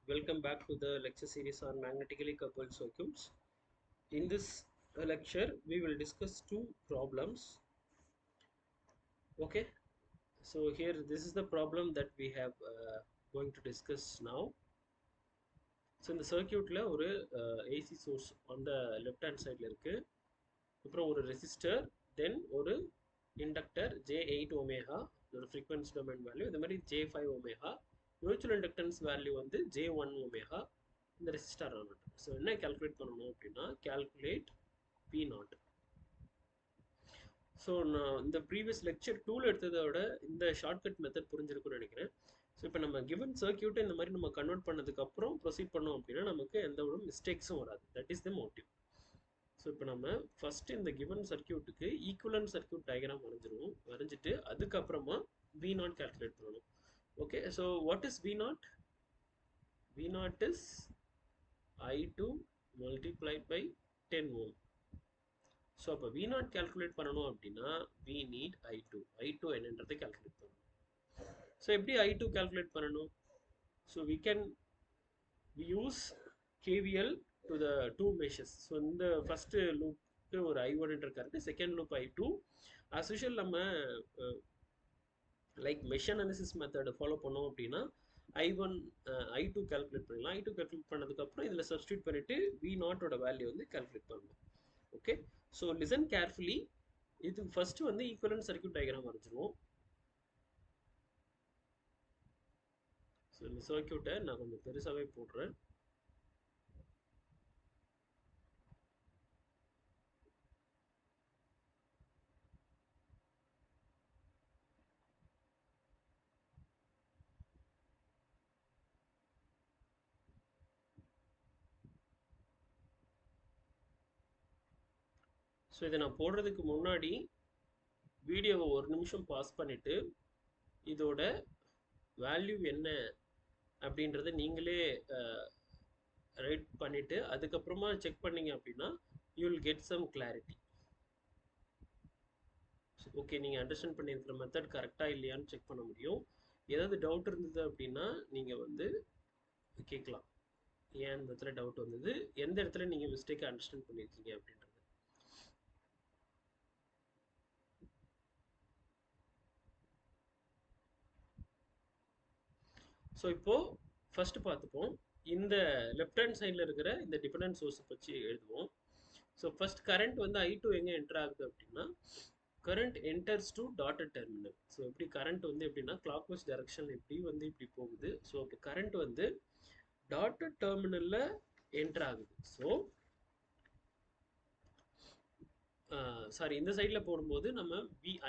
Welcome back to the lecture series on magnetically coupled circuits. In this lecture, we will discuss two problems. Okay, so here this is the problem that we have going to discuss now. So in the circuit la ஒரு AC source on the left hand side ல இருக்கு. அப்புறம் ஒரு resistor, then ஒரு inductor J8 omega, ஒரு frequency domain value, இந்த மாதிரி J5 omega, mutual inductance value வந்து J1 omega, இந்த resistor ஆனது. ஸோ என்ன calculate பண்ணணும் அப்படின்னா calculate P naught. ஸோ நான் இந்த ப்ரீவியஸ் லெக்சர் டூல் எடுத்ததை விட இந்த ஷார்ட்கட் மெத்தட் புரிஞ்சிருக்கும்னு நினைக்கிறேன். ஸோ இப்போ நம்ம கிவன் சர்க்கியூட்டை இந்த மாதிரி நம்ம கன்வெர்ட் பண்ணதுக்கப்புறம் ப்ரொசீட் பண்ணோம் அப்படின்னா நமக்கு எந்த ஒரு மிஸ்டேக்ஸும் வராது. That is the motive. So இப்போ நம்ம ஃபஸ்ட்டு இந்த கிவன் சர்க்கியூட்டுக்கு ஈக்குவலன்ட் சர்க்கியூட் டயக்ராம் வரைஞ்சிருவோம். வரைஞ்சிட்டு அதுக்கப்புறமா வி நாட் கால்குலேட் பண்ணணும். Okay, so what is V naught? V naught is I2 multiplied by 10 ohm. So அப்போ வி நாட் கால்குலேட் பண்ணணும் அப்படின்னா வி நீட் ஐ டூ என்னன்றதை கால்குலேட் பண்ணணும். ஸோ எப்படி ஐ2 கால்குலேட் பண்ணணும்? So we can use KVL to the two meshes. So இந்த first லூப்க்கு ஒரு I1 என்ற current, second loop I2. As usual நம்ம like mesh analysis method follow பண்ணோம் அப்படின்னா I1 I2 கால்குலேட் பண்ணிடலாம். I2 கால்குலேட் பண்ணதுக்கப்புறம் இதில் சப்ஸ்டியூட் பண்ணிட்டு வி நாட்டோட வேல்யூ வந்து கால்குலேட் பண்ணணும். Okay, so listen carefully. இது ஃபர்ஸ்ட் வந்து ஈக்குவலன்ட் சர்க்கியூட் டயக்ராம் வரைஞ்சிருவோம். ஸோ இந்த சர்க்கியூட்டை நான் கொஞ்சம் பெருசாகவே போடுறேன். ஸோ இதை நான் போடுறதுக்கு முன்னாடி வீடியோவை ஒரு நிமிஷம் பாஸ் பண்ணிவிட்டு இதோட வேல்யூ என்ன அப்படின்றத நீங்களே ரைட் பண்ணிவிட்டு அதுக்கப்புறமா செக் பண்ணீங்க அப்படின்னா you will get some clarity. Okay, நீங்கள் அண்டர்ஸ்டாண்ட் பண்ணியிருக்கிற மெத்தட் கரெக்டாக இல்லையான்னு செக் பண்ண முடியும். ஏதாவது டவுட் இருந்தது அப்படின்னா நீங்கள் வந்து கேட்கலாம். ஏன் இந்த இடத்துல டவுட் வந்தது, எந்த இடத்துல நீங்கள் மிஸ்டேக்கை அண்டர்ஸ்டாண்ட் பண்ணியிருக்கீங்க அப்படின்றது. ஸோ இப்போது ஃபஸ்ட்டு பார்த்துப்போம். இந்த லெஃப்ட் ஹேண்ட் சைடில் இருக்கிற இந்த டிபெண்டன்ட் சோர்ஸை பற்றி எழுதுவோம். ஸோ ஃபர்ஸ்ட் கரண்ட் வந்து I2 எங்கே என்டர் ஆகுது அப்படின்னா current enters to dotted terminal. So எப்படி கரண்ட் வந்து எப்படின்னா கிளாக் வைஸ் டைரக்ஷன் எப்படி வந்து இப்படி போகுது. ஸோ அப்போ கரண்ட் வந்து டாட்டட் டெர்மினலில் என்டர் ஆகுது. ஸோ சாரி, இந்த சைடில் போடும்போது நம்ம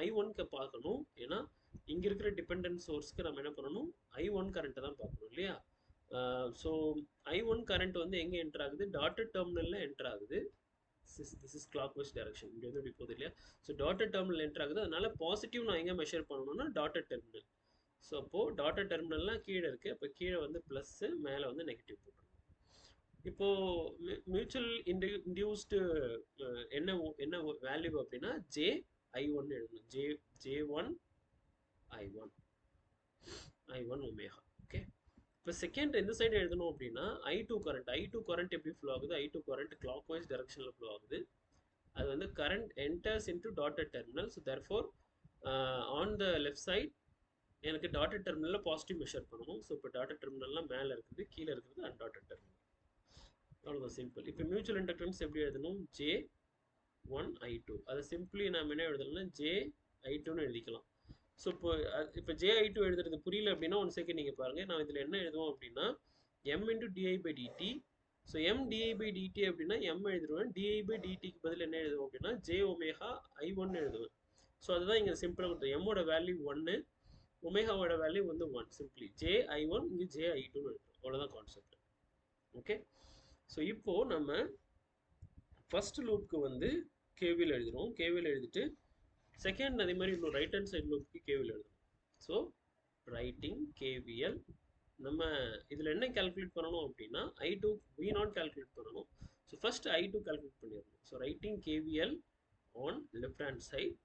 I1க்கு பார்க்கணும். ஏன்னா இங்கே இருக்கிற டிபெண்டன்ட் சோர்ஸ்க்கு நம்ம என்ன பண்ணணும், I1 கரண்ட்டை தான் பார்க்கணும் இல்லையா. ஸோ I1 கரண்ட் வந்து எங்கே என்டர் ஆகுது, டாட்டட் டெர்மினலில் என்டர் ஆகுது. This is clockwise direction, இங்கே வந்து இப்படி போகுது இல்லையா. ஸோ டாட்டட் டெர்மினல் என்டர் ஆகுது. அதனால பாசிட்டிவ் நான் எங்கே மெஷர் பண்ணணும்னா டாட்டட் டெர்மினல். ஸோ அப்போது டாட்டட் டெர்மினல்லாம் கீழே இருக்குது. அப்போ கீழே வந்து ப்ளஸ்ஸு, மேலே வந்து நெகட்டிவ் போட்டுருணும். இப்போது மியூச்சுவல் இன்டியூஸ்டு என்ன என்ன வேல்யூ அப்படின்னா J1 எழுதணும். J1 I1 ஒமேகா. ஓகே, இப்போ செகண்ட் இந்த சைடு எழுதணும் அப்படின்னா I2 கரண்ட் எப்படி ஃப்ளோ ஆகுது, I2 கரண்ட் கிளாக் வைஸ் டைரக்ஷனில் ஃப்ளோ ஆகுது. அது வந்து current enters into dotted terminal. So therefore on the left side எனக்கு டாட்டட் டெர்மினலில் பாசிட்டிவ் மெஷர் பண்ணணும். ஸோ இப்போ டாட்டட் டெர்மினல்லாம் மேலே இருக்குது, கீழே இருக்குது அன்டாட்டட் டெர்மினல். அவ்வளோதான், சிம்பிள். இப்போ மியூச்சுவல் இண்டக்டன்ஸ் எப்படி எழுதணும், J1 I2. அதை சிம்பிளி நம்ம என்ன எழுதணும்னா J I2ன்னு எழுதிக்கலாம். ஸோ இப்போ J I2 எழுதுறது புரியல அப்படின்னா 1 செகண்ட் நீங்கள் பாருங்கள். நான் இதில் என்ன எழுதுவோம் அப்படின்னா M into di/dt. So M di/dt அப்படின்னா M எழுதுருவேன். di/dtக்கு பதில் என்ன எழுதுவோம் அப்படின்னா J ஒமேகா I1 எழுதுவேன். ஸோ அதுதான் இங்கே சிம்பிளாக கொடுத்தோம். எம்மோட வேல்யூ 1, ஒமேகாவோட வேல்யூ வந்து 1. சிம்பிளி J1 இங்கே J2ன்னு எழுதுவோம். அவ்வளோதான் கான்செப்ட். ஓகே, ஸோ இப்போது நம்ம ஃபர்ஸ்ட் லூப்க்கு வந்து கேவிஎல் எழுதுகிறோம். கேவிஎல் எழுதிட்டு செகண்ட் அதே மாதிரி இன்னும் ரைட் ஹேண்ட் சைட் லூப்க்கு கேவிஎல் எழுதணும். ஸோ ரைட்டிங் கேவிஎல் நம்ம இதில் என்ன கால்குலேட் பண்ணணும் அப்படின்னா I2 V0 கால்குலேட் பண்ணணும். ஸோ ஃபர்ஸ்ட் I2 கால்குலேட் பண்ணிடணும். So writing KVL on left hand side.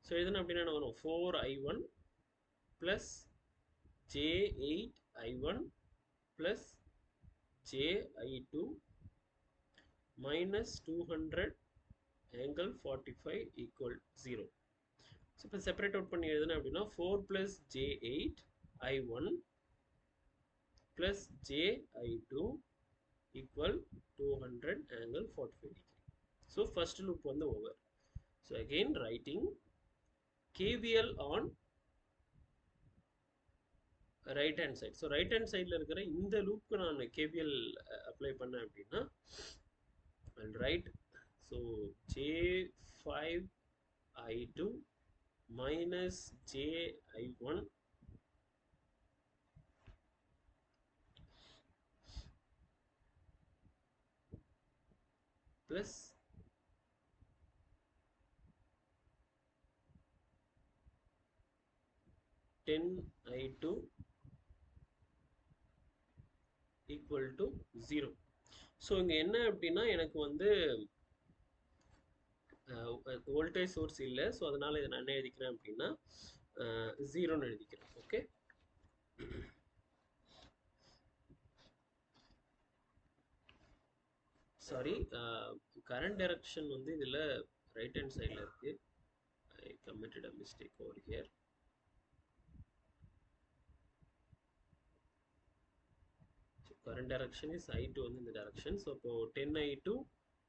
So எதுனா அப்படின்னா என்ன வரும், 4I1 plus J8I1 plus ji2 minus 200 angle 45 equal 0. So இப்போ செப்பரேட் அவுட் பண்ணி எழுதுனா அப்படின்னா 4 plus j8 i1 plus ji2 equal 200 angle 45 degree. So first loop வந்து over. So again writing KVL on right hand side. So right hand sideல இருக்கிற இந்த லூப்க்கு நான் KVL apply பண்ணேன் அப்படின்னா I'll write so j5 i2 minus ji1 plus 10i2 equal to 0. So இங்கே என்ன அப்படின்னா எனக்கு வந்து வோல்டேஜ் சோர்ஸ் இல்லை. ஸோ அதனால் இதை நான் என்ன எழுதிக்கிறேன் அப்படின்னா 0ன்னு எழுதிக்கிறேன். ஓகே, சாரி, கரண்ட் டைரக்ஷன் வந்து இதில் ரைட் ஹேண்ட் சைடில் இருக்குது. ஐ committed a mistake over here. Current direction is I2 in the direction. So 10I2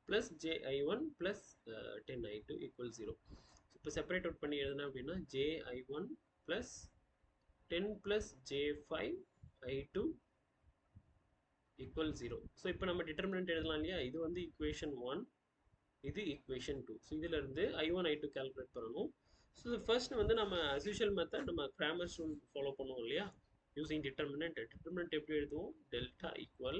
plus JI1 plus 10I2 equals 0. So இப்போ separate out பண்ணி எழுதுனா அப்படின்னா JI1 plus 10 plus J5 I2 equal 0. So இப்போ நம்ம determinant எழுதலாம் இல்லையா? இது வந்து equation 1, இது equation 2. So இதில் இருந்து I1 I2 calculate பண்ணணும். So first வந்து நம்ம as usual method நம்ம Cramer's rule follow பண்ணுவோம் இல்லையா? Using determinant எப்படி எழுதுவோம்? Delta equal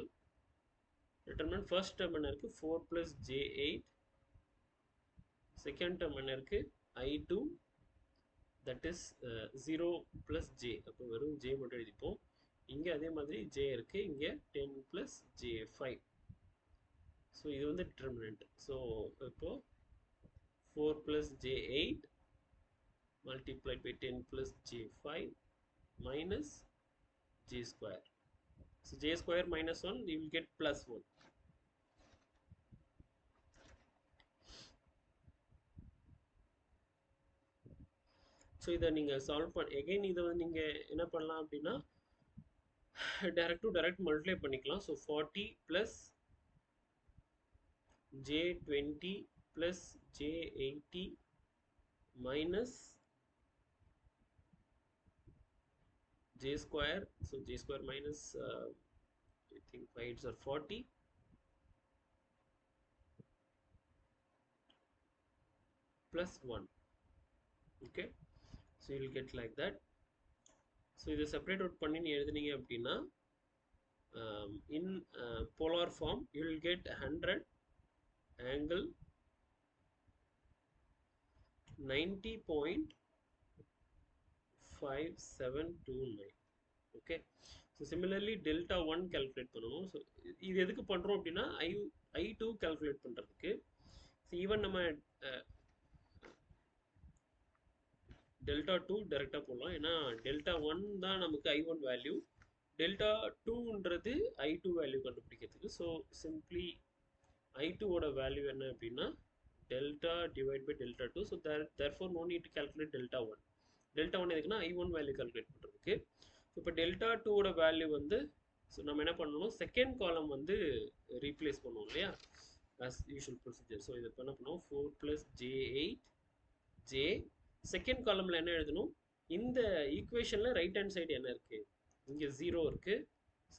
determinant first term என்ன இருக்கு 4 plus j8, second term என்ன இருக்கு I2 that is 0 plus j. அப்போ வெறும் j மட்டும் எழுதிப்போம். இங்க அதே மாதிரி j இருக்கு, இங்க 10 plus j5. ஸோ இது வந்து determinant. ஸோ இப்போ 4 plus j8 multiplied by 10 plus j5 minus j square. So j square minus 1, you will get plus 1. So இதை நீங்கள் சால்வ் பண்ண எகைன் இதை வந்து நீங்கள் என்ன பண்ணலாம் அப்படின்னா டைரக்ட் டு டைரக்ட் மல்டிப்ளை பண்ணிக்கலாம். So 40 plus j20 plus j80 minus j square. So j square minus I think 5s are 40 plus 1. Okay, so you will get like that. So இதை separate out பண்ணி நீ எழுதுனீங்க அப்படின்னா in polar form you will get 100 angle 90.5729. okay, so similarly delta 1 calculate பண்ணணும். So இது எதுக்கு பண்ணுறோம் அப்படின்னா I2 calculate பண்ணுறதுக்கு. ஸோ ஈவன் நம்ம டெல்டா 2 டைரெக்டாக போடலாம், ஏன்னா டெல்டா 1 தான் நமக்கு I1 வேல்யூ, டெல்டா 2ன்றது I2 வேல்யூ கண்டுபிடிக்கிறதுக்கு. ஸோ சிம்பிளி I2 ஓட வேல்யூ என்ன அப்படின்னா delta divide by delta 2. So therefore no need to calculate delta 1. Delta 1 எதுக்குன்னா I1 வேல்யூ கால்குலேட் பண்ணுறதுக்கு. ஸோ இப்போ டெல்டா 2 ஓட வேல்யூ வந்து ஸோ நம்ம என்ன பண்ணணும், செகண்ட் காலம் வந்து ரீப்ளேஸ் பண்ணுவோம் இல்லையா, as usual procedure. ஸோ இதை என்ன பண்ணுவோம் 4 plus j8 j செகண்ட் காலமில் என்ன எழுதணும், இந்த ஈக்குவேஷனில் ரைட் ஹேண்ட் சைடு என்ன இருக்குது, இங்கே 0 இருக்குது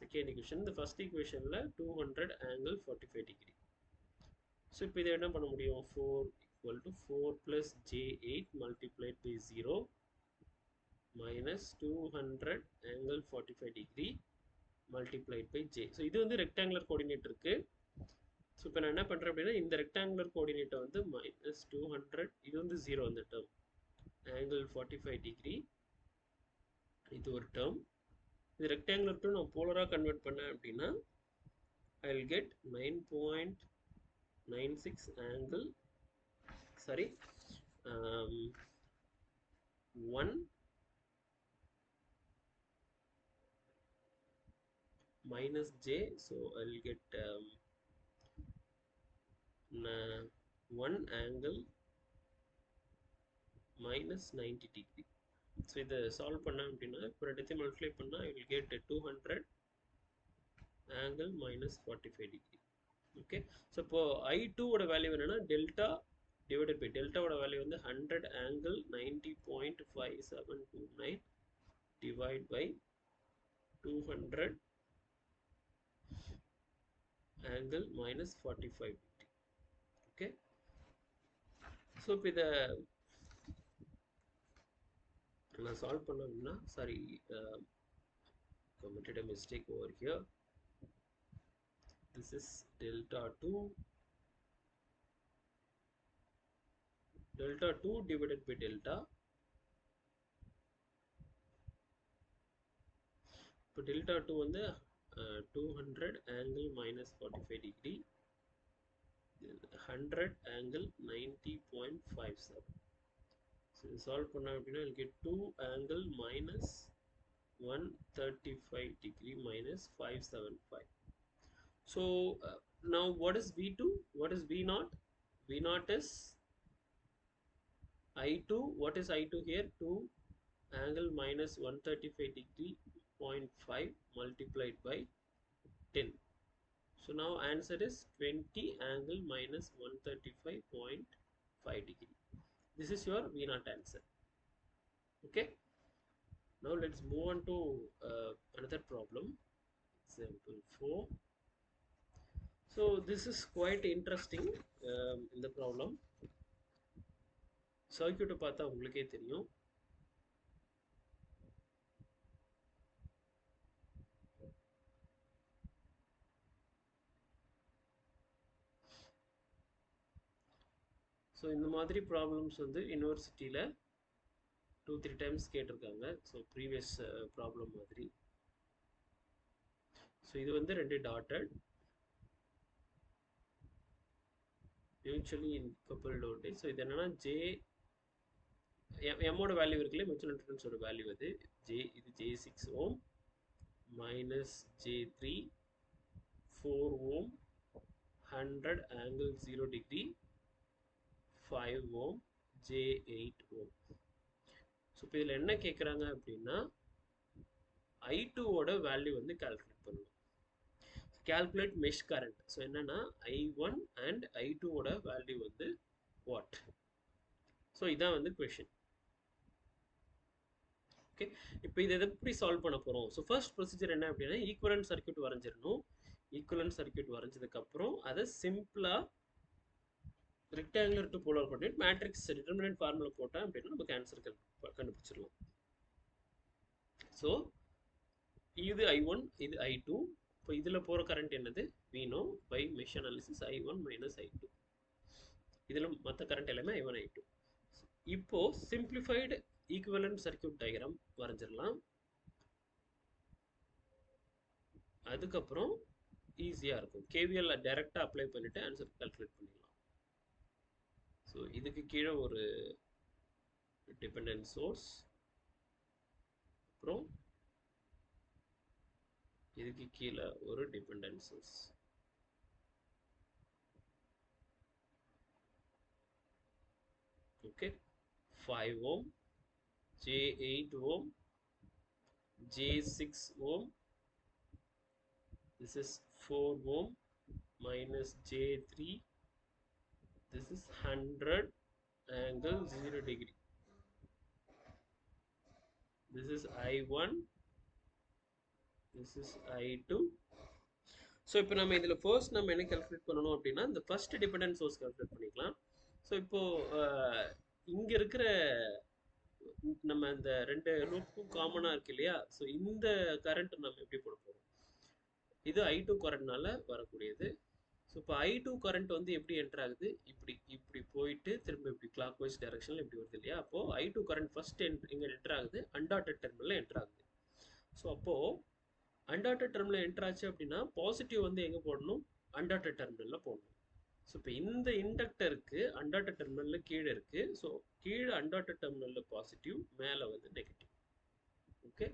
செகண்ட் ஈக்குவேஷன். இந்த ஃபர்ஸ்ட் ஈக்குவேஷனில் 200 angle 45 degree. ஸோ இப்போ இதை என்ன பண்ண முடியும், 4 equal to 4 plus j8 multiplied by 0 minus 200 angle 45 degree multiplied by j. So இது வந்து ரெக்டாங்குலர் கோஆர்டினேட் இருக்குது. ஸோ இப்போ நான் என்ன பண்ணுறேன் அப்படின்னா இந்த ரெக்டாங்குலர் கோஆர்டினேட்டை வந்து minus 200, இது வந்து 0 அந்த டேர்ம், angle 45 degree இது ஒரு டேர்ம். இது ரெக்டாங்குலர் டு நான் போலராக கன்வெர்ட் பண்ணேன் அப்படின்னா I will get 9.96 angle sorry 1 minus j, so I'll get 1 angle minus 90 degree. So இதை சால்வ் பண்ண அப்படின்னா இப்போ ரெண்டுத்தையும் மல்டிப்ளை பண்ணால் I will get 200 angle minus 45 degree. Okay, so இப்போ I2 ஓட வேல்யூ என்னன்னா டெல்டா டிவைடட் பை டெல்டாவோட வேல்யூ வந்து 100 angle 90.5729 divide by 200 angle minus 45 degree. Okay, so இப்போ இதை நான் சால்வ் பண்ண அப்படின்னா sorry committed a mistake over here. This is delta 2 divided by delta. இப்போ delta 2 வந்து 200 angle minus 45 degree, 100 angle 90.57. So solve பண்ண அப்படின்னா I'll get 2 angle minus 135 degree minus 575. So now what is V2? What is V0? V0 is I2. What is I2 here? 2 angle minus 135 degree 0.5 multiplied by 10. So now answer is 20 angle minus 135.5 degree. This is your V0 answer. Okay. Now let's move on to another problem. Example 4. So this is quite interesting in the problem. Circuit பார்த்தா உங்களுக்கே தெரியும். So இந்த மாதிரி problems வந்து யூனிவர்சிட்டியில் 2-3 times கேட்டிருக்காங்க. So previous problem மாதிரி. So இது வந்து 2 டாட்டட் மியூச்சுவலி இன்கப்பிள்டு வோல்டேஜ். ஸோ இது என்னன்னா ஜே எம்மோட வேல்யூ இருக்குல்ல, மியூச்சுவல் இண்டக்டன்ஸோட வேல்யூ அது இது J6 ஓம் மைனஸ் J3 4 ஓம் 100 angle 0 degree 5 ohm J8 ohm. So இப்போ இதில் என்ன கேட்குறாங்க அப்படின்னா I2 ஓட வேல்யூ வந்து கால்குலேட் பண்ணணும். Calculate mesh current. ஸோ என்னன்னா I1 அண்ட் I2 ஓட வேல்யூ வந்து வாட். ஸோ இதான் வந்து கொஷின். ஓகே, இப்போ இதை எப்படி சால்வ் பண்ண போகிறோம்? ஸோ ஃபர்ஸ்ட் ப்ரொசீஜர் என்ன அப்படின்னா ஈக்குவலன்ட் சர்க்யூட் வரைஞ்சிடணும். ஈக்குவலன்ட் சர்க்யூட் வரைஞ்சதுக்கப்புறம் அதை சிம்பிளாக rectangular to polar coordinate matrix determinant formula போட்டால் அப்படின்னா நமக்கு ஆன்சர் கண்டுபிடிச்சிடலாம். ஸோ இது I1, இது I2. இப்போ இதில் போகிற கரண்ட் என்னது? we know by mesh analysis I1 minus I2. இதில் மற்ற கரண்ட் எல்லாமே I1 I2. இப்போ சிம்பிளிஃபைடு ஈக்குவலன்ட் சர்க்யூட் டயக்ராம் வரைஞ்சிடலாம். அதுக்கப்புறம் ஈஸியாக இருக்கும். KVL டைரெக்டாக அப்ளை பண்ணிவிட்டு ஆன்சர் கால்குலேட் பண்ணிடலாம். ஸோ இதுக்கு கீழே ஒரு டிபெண்டன்ட் சோர்ஸ், அப்புறம் இதுக்கு கீழே ஒரு dependent source. Okay, 5 Om J8 ohm J6 ohm. This is 4 ohm minus J3. This is 100 angle 0 degree. This is I1. This is I2. So இப்போ நம்ம இதில் ஃபர்ஸ்ட் நம்ம என்ன கால்குலேட் பண்ணணும் அப்படின்னா இந்த ஃபர்ஸ்ட் டிபெண்டன்ட் சோர்ஸ் கால்குலேட் பண்ணிக்கலாம். ஸோ இப்போது இங்கே இருக்கிற நம்ம இந்த 2 லூப்புக்கும் காமனாக இருக்கு இல்லையா? ஸோ இந்த கரண்ட் நம்ம எப்படி போட போகிறோம்? இது I2 கரண்ட்னால வரக்கூடியது. ஸோ இப்போ I2 கரண்ட் வந்து எப்படி என்டர் ஆகுது? இப்படி போயிட்டு திரும்ப இப்படி கிளாக் வைஸ் டைரக்ஷனில் இப்படி வருது இல்லையா? அப்போது I2 கரண்ட் ஃபர்ஸ்ட் இங்கே என்டர் ஆகுது, அன்டாட்டட் டெர்மினலில் என்டர் ஆகுது. ஸோ அப்போது அன்டாட்டட் டெர்மினல் என்டர் ஆச்சு அப்படின்னா பாசிட்டிவ் வந்து எங்கே போடணும்? அன்டாட்டட் டெர்மினலில் போடணும். ஸோ இப்போ இந்த இண்டக்டருக்கு அன்டாட்டட் டெர்மினலில் கீழே இருக்குது. ஸோ கீழே அன்டாட்டட் டெர்மினலில் பாசிட்டிவ், மேலே வந்து நெகட்டிவ். ஓகே,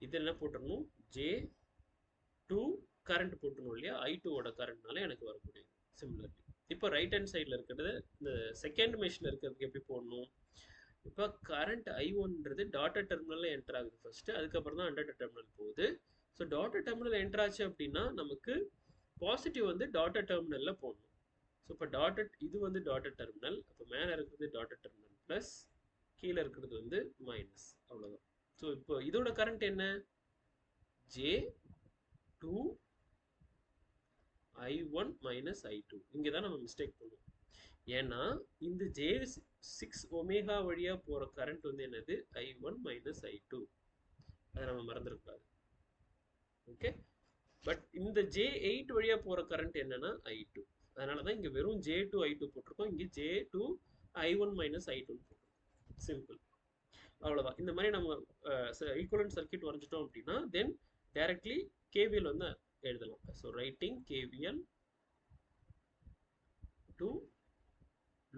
இது என்ன போட்டுடணும்? J கரண்ட் போட்டணும் இல்லையா, I2 ஓட கரண்ட்னால எனக்கு வரக்கூடியது. சிமிலர்லி இப்போ ரைட் ஹேண்ட் சைடில் இருக்கிறது இந்த செகண்ட் மெஷில் இருக்கிறதுக்கு எப்படி போடணும்? இப்போ கரண்ட் I1ன்றது டாட்டட் டெர்மினலில் என்டர் ஆகுது ஃபர்ஸ்ட், அதுக்கப்புறம் தான் அண்டர் டெர்மினல் போகுது. ஸோ டாட்டட் டெர்மினல் என்டர் ஆச்சு அப்படின்னா நமக்கு பாசிட்டிவ் வந்து டாட்டட் டெர்மினலில் போடணும். ஸோ இப்போ டாட்டட் இது வந்து டாட்டட் டெர்மினல், அப்போ மேலே இருக்கிறது டாட்டட் டெர்மினல் ப்ளஸ், கீழே இருக்கிறது வந்து மைனஸ், அவ்வளோதான். ஸோ இப்போ இதோட கரண்ட் என்ன? J2 I1 minus I2. இங்கே தான் நம்ம மிஸ்டேக் பண்ணுவோம். ஏன்னா இந்த J6 ஒமேகா வழியாக போகிற கரண்ட் வந்து என்னது? I1 minus I2. அதை நம்ம மறந்துடக்கூடாது. ஓகே, பட் இந்த J8 வழியாக போகிற கரண்ட் என்னன்னா I2. அதனால தான் இங்கே வெறும் J2 I2 போட்டிருக்கோம், இங்கே J2 I1 மைனஸ் I2 போட்டிருக்கோம். சிம்பிள், அவ்வளோதான். இந்த மாதிரி நம்ம ஈக்குவலன்ட் சர்க்யூட் வரைஞ்சிட்டோம் அப்படின்னா தென் டைரக்ட்லி கேவிஎல் வந்து எழுதலாம். So writing KVL to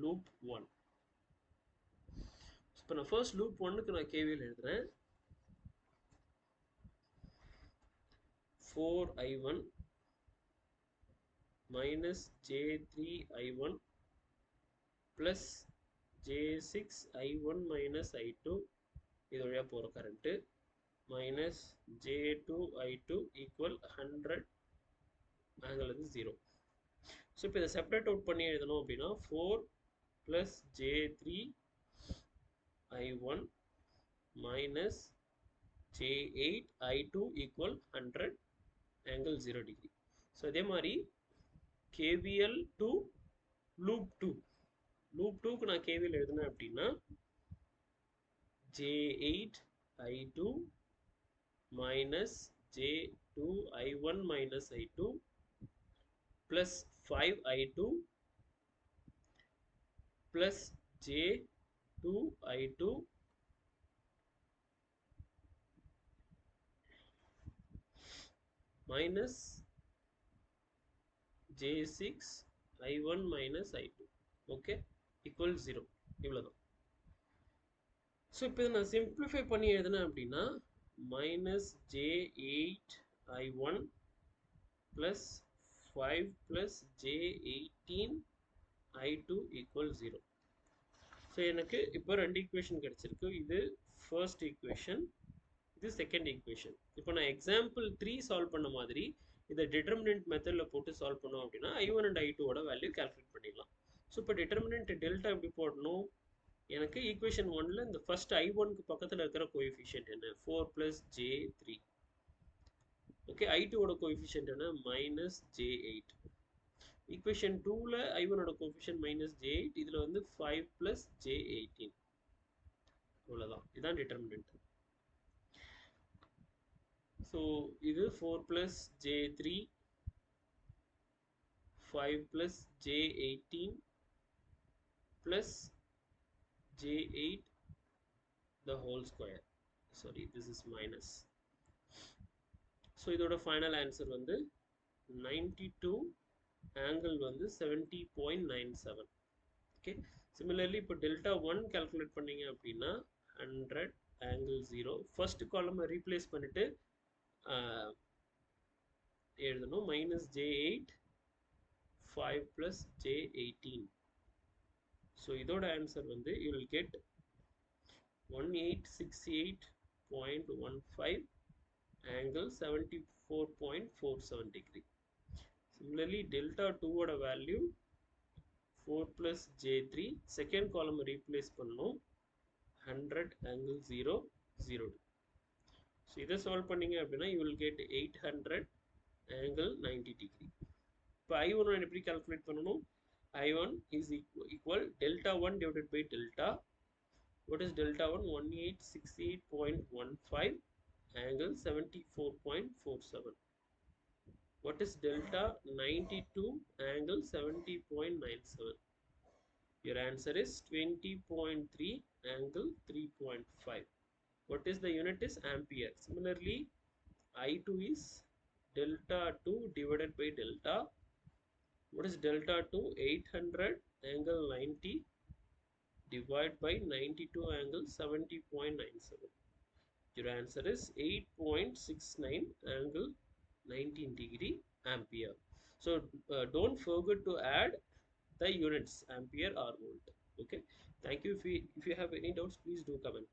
loop 1. இப்போ நான் ஃபர்ஸ்ட் லூப் 1க்கு நான் கேவிஎல் எழுதுறேன். 4I1 minus J3I1 plus J6I1 minus I2 இது வழியாக போகிற current minus J2I2 equal 100 angle வந்து 0. ஸோ இப்போ இதை செப்பரேட் அவுட் பண்ணி எழுதணும் அப்படின்னா 4 plus J3I1 minus J8I2 equal 100 angle 0 degree. So அதே மாதிரி KVL டு லூப் 2. லூப் 2க்கு நான் KVL எழுதுனேன் அப்படின்னா J8I2 minus J2I1 minus I2 plus 5I2 plus J2I2 minus J6I1 minus I2 okay equal 0. இவ்வளோதான். ஸோ இப்போ இதை நான் சிம்பிளிஃபை பண்ணி எழுதுனேன் அப்படின்னா minus J8I1 plus 5 plus J18I2 equal 0. So எனக்கு இப்போ ரெண்டு ஈக்குவேஷன் கிடச்சிருக்கு. இது ஃபர்ஸ்ட் ஈக்குவேஷன், இது செகண்ட் ஈக்குவேஷன். இப்போ நான் எக்ஸாம்பிள் 3 சால்வ் பண்ண மாதிரி இதை டிட்டர்மினன்ட் மெத்தடில் போட்டு சால்வ் பண்ணோம் அப்படின்னா I1 and I2ஓட வேல்யூ கால்குலேட் பண்ணிடலாம். ஸோ இப்போ டிட்டர்மினன்ட் டெல்டா எப்படி போடணும்? எனக்கு ஈக்குவேஷன் 1ல் இந்த ஃபர்ஸ்ட் I1க்கு பக்கத்தில் இருக்கிற கோஎஃபிஷியன்ட் என்ன? 4 plus J3. ஓகே, I2ஓட கோஎஃபிஷியன்ட் என்ன? Minus J8. ஈக்குவேஷன் 2ல் I1ஓட கோஎஃபிஷியன்ட் மைனஸ் J8, இதில் வந்து 5 plus J18. அவ்வளோதான், இதுதான் டிட்டர்மினன்ட். ஸோ இது 4 plus J3, 5 plus J18 plus J8 the whole square. Sorry, this is minus. So இதோட ஃபைனல் ஆன்சர் வந்து 92 ஆங்கிள் வந்து 70.97. ஓகே, சிமிலர்லி இப்போ டெல்டா 1 கால்குலேட் பண்ணீங்க அப்படின்னா 100 ஆங்கிள் 0. ஃபர்ஸ்ட் காலம் ரீப்ளேஸ் பண்ணிட்டு எழுதணும். Minus J8 5 plus J18. So இதோட ஆன்சர் வந்து you will get 1868.15 angle 74.47 degree. Similarly, delta 2 ஓட value 4 plus J3, second column replace பண்ணணும், 100 angle 0 0. ஸோ இதை சால்வ் பண்ணீங்க அப்படின்னா you will get 800 angle 90 degree. இப்போ I1 எப்படி கால்குலேட் பண்ணணும்? I1 is equal delta 1 divided by delta. What is delta 1? 1868.15 angle 74.47. What is delta 92 angle 70.97? Your answer is 20.3 angle 3.5. What is the unit? Is ampere. Similarly, I2 is delta 2 divided by delta. What is delta 2? 800 angle 90 divided by 92 angle 70.97. Your answer is 8.69 angle 90 90 degree ampere. So don't forget to add the units ampere or volt. Okay, thank you. If you have any doubts, please do comment.